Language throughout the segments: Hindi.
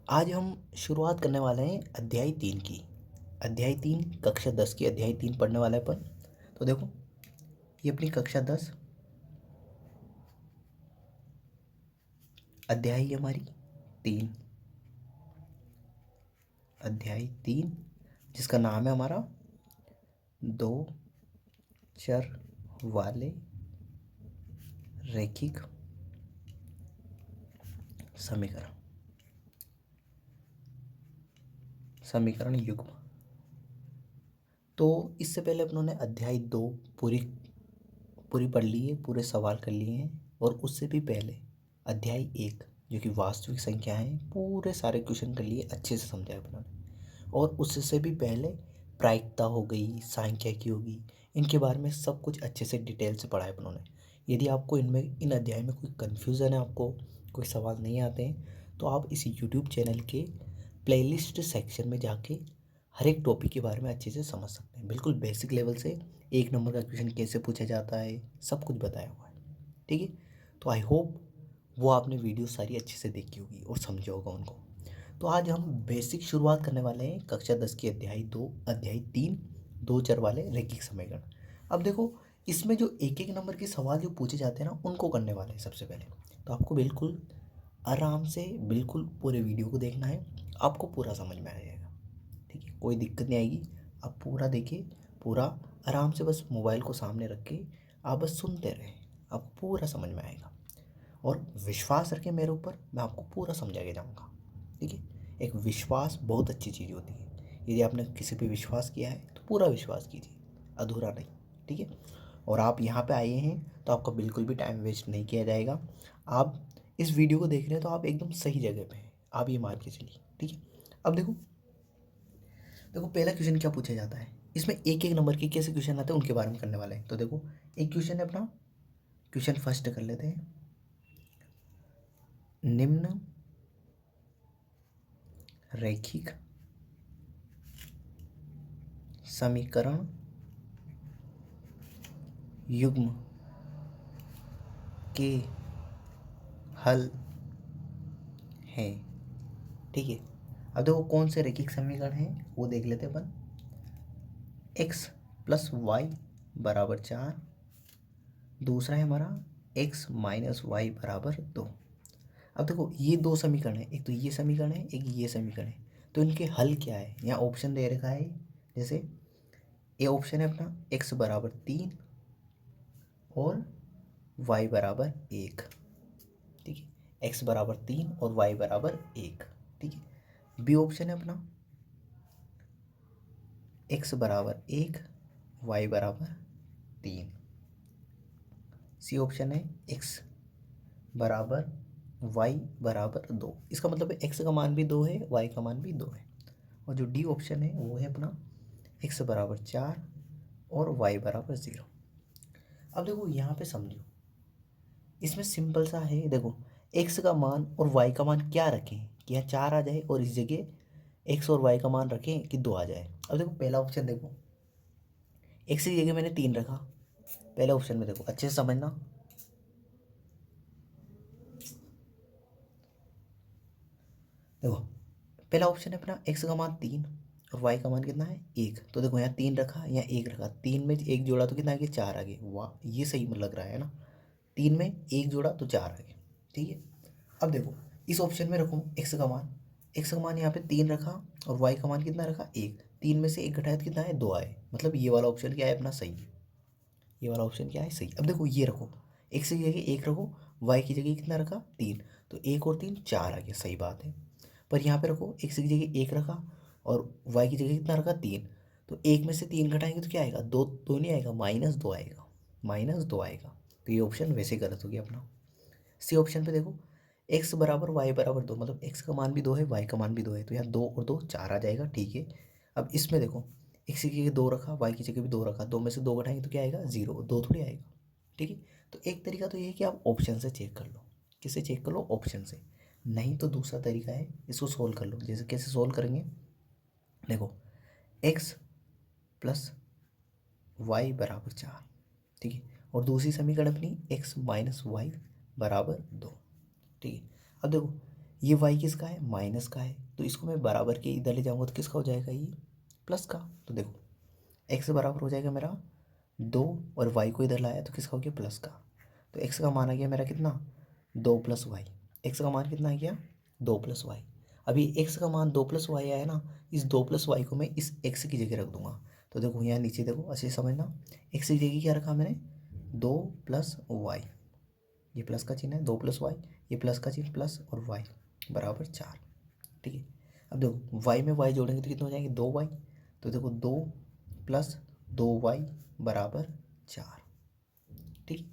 आज हम शुरुआत करने वाले हैं अध्याय 3 की। अध्याय 3 कक्षा 10 की अध्याय 3 पढ़ने वाला है अपन। तो देखो, ये अपनी कक्षा 10 अध्याय ही हमारी 3, अध्याय 3 जिसका नाम है हमारा दो चर वाले रैखिक समीकरण समीकरण युग्म। तो इससे पहले अपनों ने अध्याय 2 पूरी पूरी पढ़ ली है, पूरे सवाल कर लिए हैं। और उससे भी पहले अध्याय 1 जो कि वास्तविक संख्या है, पूरे सारे क्वेश्चन कर लिए, अच्छे से समझा है अपनों ने। और उससे भी पहले प्रायिकता हो गई, सांख्यिकी होगी, इनके बारे में सब कुछ अच्छे से डिटेल से पढ़ा है अपनों ने। यदि आपको इन अध्याय में कोई कन्फ्यूज़न है, आपको कोई सवाल नहीं आते हैं, तो आप इस यूट्यूब चैनल के प्लेलिस्ट सेक्शन में जाके हर एक टॉपिक के बारे में अच्छे से समझ सकते हैं। बिल्कुल बेसिक लेवल से 1 नंबर का क्वेश्चन कैसे पूछा जाता है, सब कुछ बताया हुआ है। ठीक है, तो आई होप वो आपने वीडियो सारी अच्छे से देखी होगी और समझा होगा उनको। तो आज हम बेसिक शुरुआत करने वाले हैं कक्षा 10 की अध्याय 3 दो चर वाले रैखिक समीकरण। अब देखो, इसमें जो एक एक नंबर के सवाल जो पूछे जाते हैं ना, उनको करने वाले हैं सबसे पहले। तो आपको बिल्कुल आराम से बिल्कुल पूरे वीडियो को देखना है, आपको पूरा समझ में आ जाएगा। ठीक है, कोई दिक्कत नहीं आएगी। आप पूरा देखिए, पूरा आराम से, बस मोबाइल को सामने रख के आप बस सुनते रहें, आपको पूरा समझ में आएगा। और विश्वास रखें मेरे ऊपर, मैं आपको पूरा समझा के जाऊँगा। ठीक है, एक विश्वास बहुत अच्छी चीज़ होती है। यदि आपने किसी पे विश्वास किया है तो पूरा विश्वास कीजिए, अधूरा नहीं। ठीक है, और आप यहाँ पे आए हैं तो आपका बिल्कुल भी टाइम वेस्ट नहीं किया जाएगा। आप इस वीडियो को देख रहे हैं तो आप एकदम सही जगह पे हैं, आप ये मान के चलिए। ठीक है, अब देखो देखो पहला क्वेश्चन क्या पूछा जाता है, इसमें एक एक नंबर के कैसे क्वेश्चन आते हैं उनके बारे में करने वाले हैं। तो देखो, एक क्वेश्चन है अपना, क्वेश्चन फर्स्ट कर लेते हैं। निम्न रैखिक समीकरण युग्म के हल हैं। ठीक है, अब देखो कौन से रैखिक समीकरण हैं वो देख लेते हैं अपन। x प्लस वाई बराबर 4, दूसरा है हमारा x माइनस वाई बराबर 2। अब देखो, ये दो समीकरण है, एक तो ये समीकरण है, एक ये समीकरण है। तो इनके हल क्या है, यहाँ ऑप्शन दे रखा है। जैसे ए ऑप्शन है अपना x बराबर 3 और y बराबर 1। ठीक है, x बराबर 3 और y बराबर 1। ठीक है, बी ऑप्शन है अपना x बराबर 1 y बराबर 3। सी ऑप्शन है x बराबर y बराबर 2। इसका मतलब है x का मान भी 2 है, y का मान भी 2 है। और जो डी ऑप्शन है वो है अपना x बराबर 4 और y बराबर 0। अब देखो यहाँ पे समझो, इसमें सिंपल सा है। देखो, x का मान और y का मान क्या रखें कि यहाँ 4 आ जाए, और इस जगह x और y का मान रखें कि 2 आ जाए। अब देखो पहला ऑप्शन, देखो x की जगह मैंने 3 रखा। पहले ऑप्शन में देखो, अच्छे से समझना। देखो, पहला ऑप्शन है अपना x का मान 3 और y का मान कितना है 1। तो देखो, यहाँ 3 रखा, यहाँ 1 रखा, 3 में 1 जोड़ा तो कितना आ गया 4 आ गए। वाह, ये सही लग रहा है ना। 3 में 1 जोड़ा तो 4 आ गए। ठीक है, अब देखो इस ऑप्शन में रखो x का मान यहाँ पे 3 रखा और y का मान कितना रखा 1। 3 में से 1 घटाया तो कितना है 2 आए। मतलब ये वाला ऑप्शन क्या है अपना सही है, ये वाला ऑप्शन क्या है सही। अब देखो ये रखो, x की जगह 1 रखो, y की जगह कितना रखा 3, तो 1 और 3 4 आ गया, सही बात है। पर यहाँ पे रखो, x की जगह 1 रखा और y की जगह कितना रखा 3, तो 1 में से 3 घटाएंगे तो क्या आएगा, 2 2 नहीं आएगा, -2 आएगा, -2 आएगा। तो ये ऑप्शन वैसे गलत हो गया अपना। सी ऑप्शन पे देखो, x बराबर y बराबर 2, मतलब x का मान भी 2 है, y का मान भी 2 है, तो यहाँ 2 और 2 4 आ जाएगा। ठीक है, अब इसमें देखो, x की जगह 2 रखा, y की जगह भी 2 रखा, 2 में से 2 घटाएंगे तो क्या आएगा 0, 2 थोड़ी आएगा। ठीक है, तो एक तरीका तो ये है कि आप ऑप्शन से चेक कर लो। किससे चेक कर लो, ऑप्शन से। नहीं तो दूसरा तरीका है, इसको सोल्व कर लो। जैसे कैसे सोल्व करेंगे, देखो x प्लस वाई बराबर 4। ठीक है, और दूसरी समीकरण अपनी x माइनस वाई बराबर 2। ठीक है, अब देखो ये वाई किसका है, माइनस का है, तो इसको मैं बराबर के इधर ले जाऊँगा तो किसका हो जाएगा, ये प्लस का। तो देखो एक्स बराबर हो जाएगा मेरा 2 और वाई को इधर लाया तो किसका हो गया, प्लस का। तो एक्स का मान आ गया मेरा कितना, 2 प्लस वाई। एक्स का मान कितना आ गया, 2 प्लस वाई। अभी एक्स का मान 2 प्लस वाई आया ना, इस 2 प्लस वाई को मैं इस एक्स की जगह रख दूंगा। तो देखो यहाँ नीचे देखो अच्छे से समझना, एक्स की जगह क्या रखा मैंने, 2 प्लस वाई, ये प्लस का चिन्ह है, 2 प्लस वाई, ये प्लस का चिन्ह प्लस और वाई बराबर 4। ठीक है, अब देखो वाई में वाई जोड़ेंगे तो कितने हो जाएंगे, 2 वाई। तो देखो 2 प्लस 2 वाई बराबर 4। ठीक है,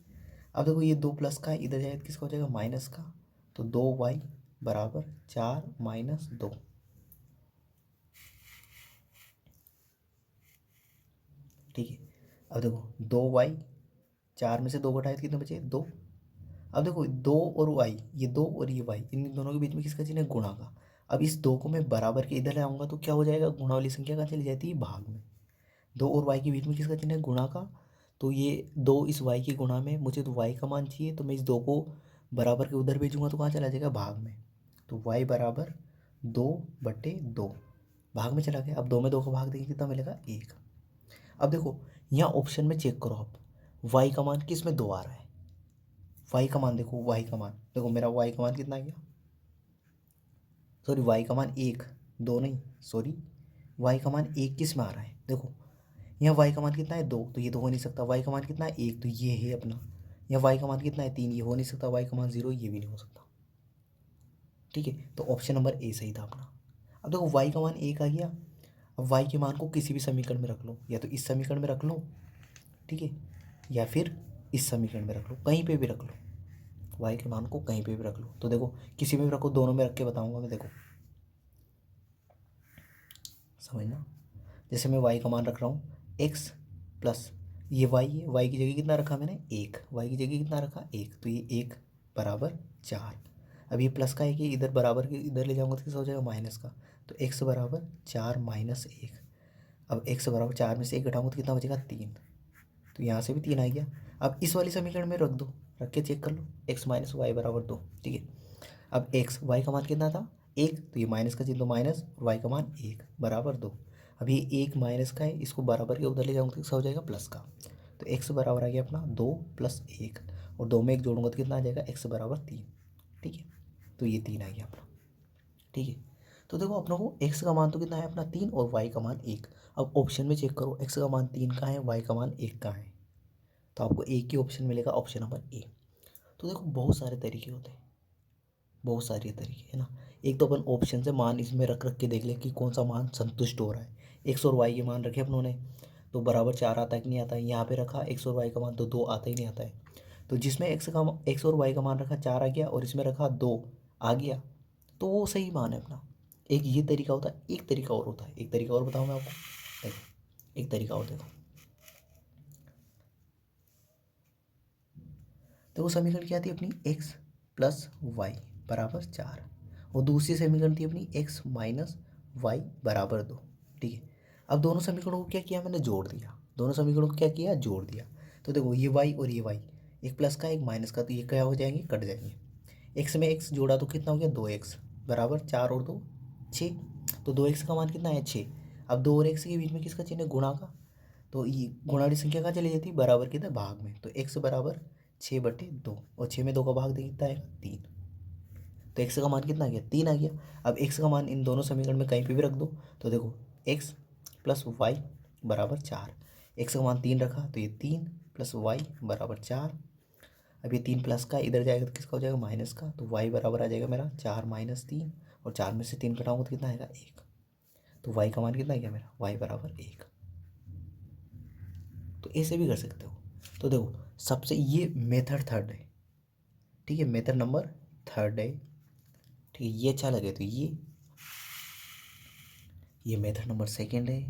अब देखो ये 2 प्लस का है, इधर जाएगा तो किसका हो जाएगा, माइनस का। तो 2 वाई बराबर 4 माइनस 2। ठीक है, अब देखो 2 वाई, 4 में से 2 घटाए तो कितने बचे, 2। अब देखो 2 और वाई, ये 2 और ये वाई, इन दोनों के बीच में किसका चिन्ह है, गुणा का। अब इस 2 को मैं बराबर के इधर ले आऊँगा तो क्या हो जाएगा, गुणा वाली संख्या कहाँ चली जाती है, भाग में। 2 और वाई के बीच में किसका चिन्ह है, गुणा का। तो ये 2 इस वाई के गुणा में, मुझे तो वाई का मान चाहिए, तो मैं इस 2 को बराबर के उधर भेजूंगा तो कहाँ चला जाएगा, भाग में। तो वाई बराबर 2/2 भाग में चला गया। अब 2 में 2 का भाग देंगे कितना मिलेगा, 1। अब देखो यहाँ ऑप्शन में चेक करो आप, वाई का मान किस में 2 आ रहा है, वाई का मान देखो, वाई का मान देखो, मेरा वाई का मान कितना आ गया, सॉरी वाई का मान 1, 2 नहीं, सॉरी वाई का मान 1 किस में आ रहा है, देखो यहाँ वाई का मान कितना है, 2, तो ये तो हो नहीं सकता। वाई का मान कितना है, 1, तो ये है अपना। यहाँ वाई का मान कितना है, 3, ये हो नहीं सकता। वाई का मान 0, ये भी नहीं हो सकता। ठीक है, तो ऑप्शन नंबर ए सही था अपना। अब देखो वाई का मान 1 आ गया। अब वाई के मान को किसी भी समीकरण में रख लो, या तो इस समीकरण में रख लो, ठीक है, या फिर इस समीकरण में रख लो, कहीं पे भी रख लो। वाई के मान को कहीं पे भी रख लो, तो देखो किसी में भी रखो, दोनों में रख के बताऊंगा मैं, देखो समझना। जैसे मैं वाई का मान रख रहा हूँ एक्स प्लस, ये वाई है, वाई की जगह कितना रखा मैंने, 1, वाई की जगह कितना रखा, 1, तो ये 1 बराबर 4। अब ये प्लस का है कि इधर बराबर के इधर ले जाऊंगा तो किस हो जाएगा, माइनस का। तो एक्स बराबर 4 माइनस 1। अब एक्स बराबर 4 में से 1 घटाऊंगा तो कितना बचेगा, 3। तो यहाँ से भी 3 आ गया। अब इस वाली समीकरण में रख दो, रख के चेक कर लो, एक्स माइनस वाई बराबर 2। ठीक है, अब एक्स वाई का मान कितना था, 1, तो ये माइनस का चिन्ह तो माइनस, और वाई का मान 1 बराबर 2। अब ये 1 माइनस का है, इसको बराबर के उधर ले जाऊँगा तो किसका हो जाएगा, प्लस का। तो एक्स बराबर आ गया अपना 2 + 1, और 2 में 1 जोड़ूंगा तो कितना आ जाएगा, एक्स बराबर 3। ठीक है, तो ये 3 आ गया अपना। ठीक है, तो देखो अपनों को एक्स का मान तो कितना है अपना, 3, और वाई का मान 1। अब ऑप्शन में चेक करो, एक्स का मान 3 का है, वाई का मान 1 का है, तो आपको एक ही ऑप्शन मिलेगा, ऑप्शन नंबर ए। तो देखो बहुत सारे तरीके होते हैं, बहुत सारे तरीके है ना। एक तो अपन ऑप्शन से मान इसमें रख रख के देख ले कि कौन सा मान संतुष्ट हो रहा है। एक्स और वाई के मान रखे अपनों ने, तो बराबर 4 आता है कि नहीं आता है, यहाँ पे रखा एक्स और वाई का मान तो 2 आता ही नहीं आता है। तो जिसमें एक्स और वाई का मान रखा 4 आ गया, और इसमें रखा 2 आ गया, तो वो सही मान है अपना। एक ये तरीका होता है, एक तरीका और होता है, एक तरीका और बताऊँ मैं आपको, देखो एक तरीका और देखो। तो वो समीकरण क्या थी अपनी, एक्स प्लस वाई बराबर 4, और दूसरी समीकरण थी अपनी एक्स माइनस वाई बराबर 2। ठीक है, अब दोनों समीकरणों को क्या किया मैंने, जोड़ दिया। दोनों समीकरणों को क्या किया, जोड़ दिया। तो देखो ये वाई और ये वाई, एक प्लस का एक माइनस का, तो ये क्या हो जाएंगे, कट जाएंगे। एक्स में एक्स जोड़ा तो कितना हो गया, 2x बराबर 4 और 2 6। तो 2x का मान कितना है, 6। अब 2 और x के बीच में किसका चिन्ह है, गुणा का। तो ये गुणा वाली संख्या कहाँ चली जाती है, बराबर के इधर भाग में। तो x बराबर 6/2, और 6 में 2 का भाग दे कितना आएगा, 3। तो x का मान कितना आ गया, 3 आ गया। अब x का मान इन दोनों समीकरण में कहीं पे भी रख दो, तो देखो x प्लस वाई बराबर 4, x का मान 3 रखा तो ये 3 प्लस वाई बराबर 4। अब ये 3 प्लस का इधर जाएगा तो किसका हो जाएगा, माइनस का। तो y बराबर आ जाएगा मेरा 4 माइनस 3, और 4 में से 3 घटाऊंगा तो कितना आएगा, 1। तो y का मान कितना आ गया मेरा, y बराबर 1। तो ऐसे भी कर सकते हो। तो देखो सबसे ये मेथड थर्ड है, ठीक है, मेथड नंबर थर्ड है। ठीक है, ये अच्छा लगे तो ये मेथड नंबर सेकंड है,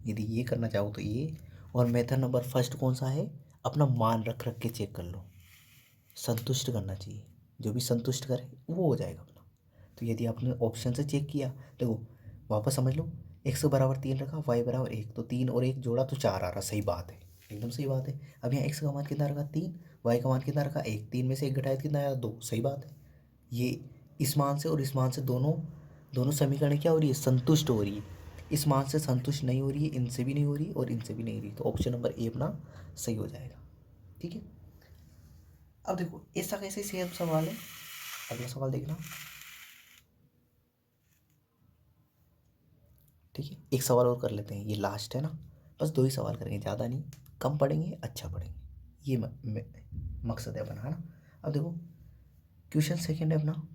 यदि ये करना चाहो तो ये। और मेथड नंबर फर्स्ट कौन सा है, अपना मान रख रख के चेक कर लो, संतुष्ट करना चाहिए, जो भी संतुष्ट करे वो हो जाएगा अपना। तो यदि आपने ऑप्शन से चेक किया, देखो वापस समझ लो, एक्स बराबर 3 रखा, वाई बराबर 1, तो 3 और 1 जोड़ा तो 4 आ रहा, सही बात है, एकदम सही बात है। अब यहाँ एक्स का मान कितना रखा, 3, वाई का मान कितना रखा, 1, 3 में से 1 घटाया तो कितना आया, 2, सही बात है। ये इस मान से और इस मान से दोनों समीकरण क्या हो रही है, संतुष्ट हो रही है। इस मान से संतुष्ट नहीं हो रही है, इनसे भी नहीं हो रही और इनसे भी नहीं हो रही, तो ऑप्शन नंबर ए अपना सही हो जाएगा। ठीक है, अब देखो ऐसा कैसे सेम सवाल है, अगला सवाल देखना। ठीक है, एक सवाल और कर लेते हैं, ये लास्ट है ना, बस 2 ही सवाल करेंगे, ज़्यादा नहीं, कम पढ़ेंगे अच्छा पढ़ेंगे, ये मकसद है अपना, है ना। अब देखो क्वेश्चन सेकंड है अपना,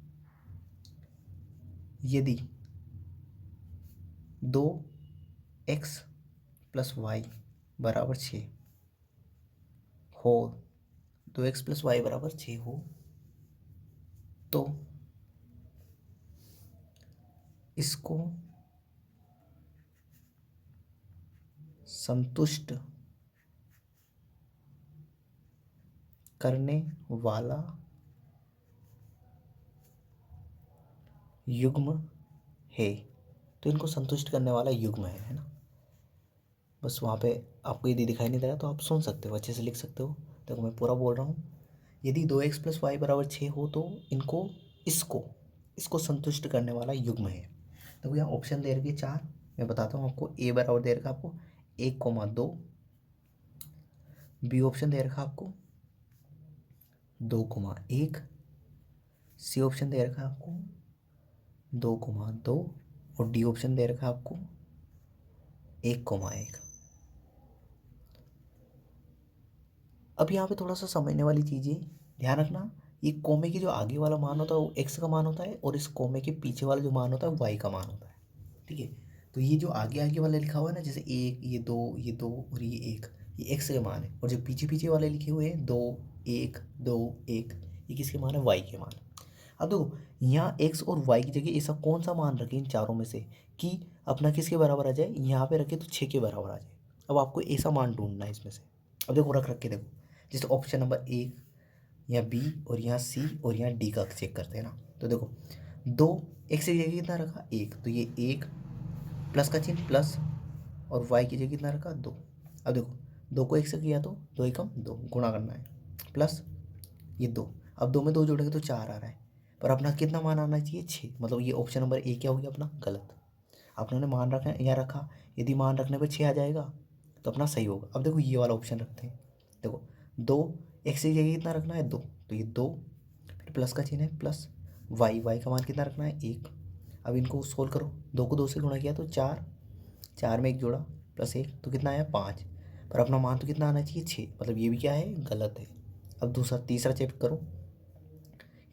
यदि 2x + y = 6 हो, 2x + y = 6 हो, तो इसको संतुष्ट करने वाला युग्म है। तो इनको संतुष्ट करने वाला युग्म है ना। बस वहाँ पे आपको यदि दिखाई नहीं दे रहा तो आप सुन सकते हो, अच्छे से लिख सकते हो। देखो मैं पूरा बोल रहा हूँ, यदि 2x + y = 6 हो तो इनको इसको संतुष्ट करने वाला युग्म है। देखो यहाँ ऑप्शन दे रखी है 4, मैं बताता हूँ आपको। ए बराबर दे रखा आपको 1,2, बी ऑप्शन दे रखा आपको 2,1, सी ऑप्शन दे रखा आपको 2,2 और डी ऑप्शन दे रखा आपको 1,1। अब यहाँ पे थोड़ा सा समझने वाली चीज़ है, ध्यान रखना, ये कोमे के जो आगे वाला मान होता है वो x का मान होता है और इस कोमे के पीछे वाला जो मान होता है y का मान होता है। ठीक है, तो ये जो आगे आगे वाला लिखा हुआ है ना, जैसे 1, ये दो और ये 1, ये x के मान है, और जो पीछे पीछे वाले लिखे हुए हैं 2, 1, 2, 1, ये किसके मान है, y के मान। अब देखो यहाँ x और y की जगह ऐसा कौन सा मान रखें इन चारों में से कि अपना किसके बराबर आ जाए, यहाँ पे रखे तो 6 के बराबर आ जाए। अब आपको ऐसा मान ढूंढना है इसमें से। अब देखो रख के देखो, जैसे ऑप्शन नंबर 1 यहाँ बी और यहाँ सी और यहाँ डी का चेक करते हैं ना। तो देखो 2 x की जगह कितना रखा 1, तो ये 1 प्लस का चिन्ह प्लस, और y की जगह कितना रखा 2। अब देखो 2 को 1 से किया तो 2 एकम 2, गुणा करना है, प्लस ये 2। अब 2 में 2 जोड़ेंगे तो 4 आ रहा है, पर अपना कितना मान आना चाहिए 6, मतलब ये ऑप्शन नंबर ए क्या हो गया अपना गलत। आपने मान रखा यहाँ रखा, यदि मान रखने पर 6 आ जाएगा तो अपना सही होगा। अब देखो ये वाला ऑप्शन रखते हैं, देखो 2 x की जगह कितना रखना है 2, तो ये 2 फिर प्लस का चिन्ह है प्लस y का मान कितना रखना है 1। अब इनको सोल्व करो, 2 को 2 से गुणा किया तो 4, 4 में 1 जोड़ा प्लस 1 तो कितना आया 5, पर अपना मान तो कितना आना चाहिए 6, मतलब ये भी क्या है गलत है। अब तीसरा चेक करो,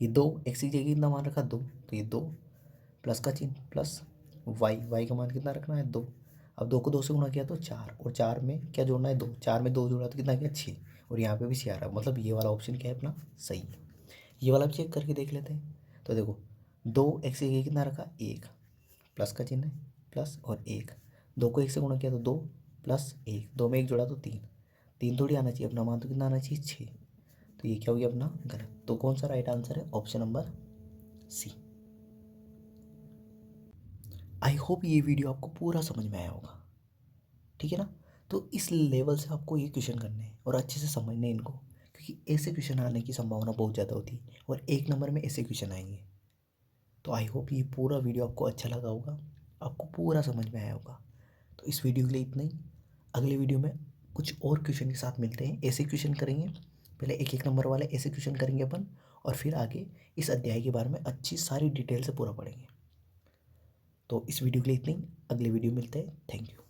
ये 2 x की जगह कितना मान रखा 2, तो ये 2 प्लस का चिन्ह प्लस y का मान कितना रखना है 2। अब 2 को 2 से गुणा किया तो 4, और 4 में क्या जोड़ना है 2, 4 में 2 जोड़ा तो कितना गया 6, और यहाँ पे भी 6 आ रहा है, मतलब ये वाला ऑप्शन क्या है अपना सही है। ये वाला भी चेक करके देख लेते हैं। तो देखो 2x की जगह कितना रखा 1 प्लस का चिन्ह है प्लस और 1, 2 को 1 से गुणा किया तो 2 प्लस 1, 2 में 1 जोड़ा तो 3, 3 थोड़ी आना चाहिए, अपना मान तो कितना आना चाहिए 6, तो ये क्या हो गया अपना गलत। तो कौन सा राइट आंसर है, option number C. I hope ये वीडियो आपको पूरा समझ में आया होगा, ठीक है ना। तो इस लेवल से आपको ये क्वेश्चन करने हैं और अच्छे से समझने हैं इनको, क्योंकि ऐसे क्वेश्चन आने की संभावना बहुत ज़्यादा होती है और 1 नंबर में ऐसे क्वेश्चन आएंगे। तो आई होप ये पूरा वीडियो आपको अच्छा लगा होगा, आपको पूरा समझ में आया होगा। तो इस वीडियो के लिए इतना ही, अगले वीडियो में कुछ और क्वेश्चन के साथ मिलते हैं, ऐसे क्वेश्चन करेंगे, पहले 1 नंबर वाले ऐसे क्वेश्चन करेंगे अपन, और फिर आगे इस अध्याय के बारे में अच्छी सारी डिटेल से पूरा पढ़ेंगे। तो इस वीडियो के लिए इतना ही, अगले वीडियो मिलते हैं, थैंक यू।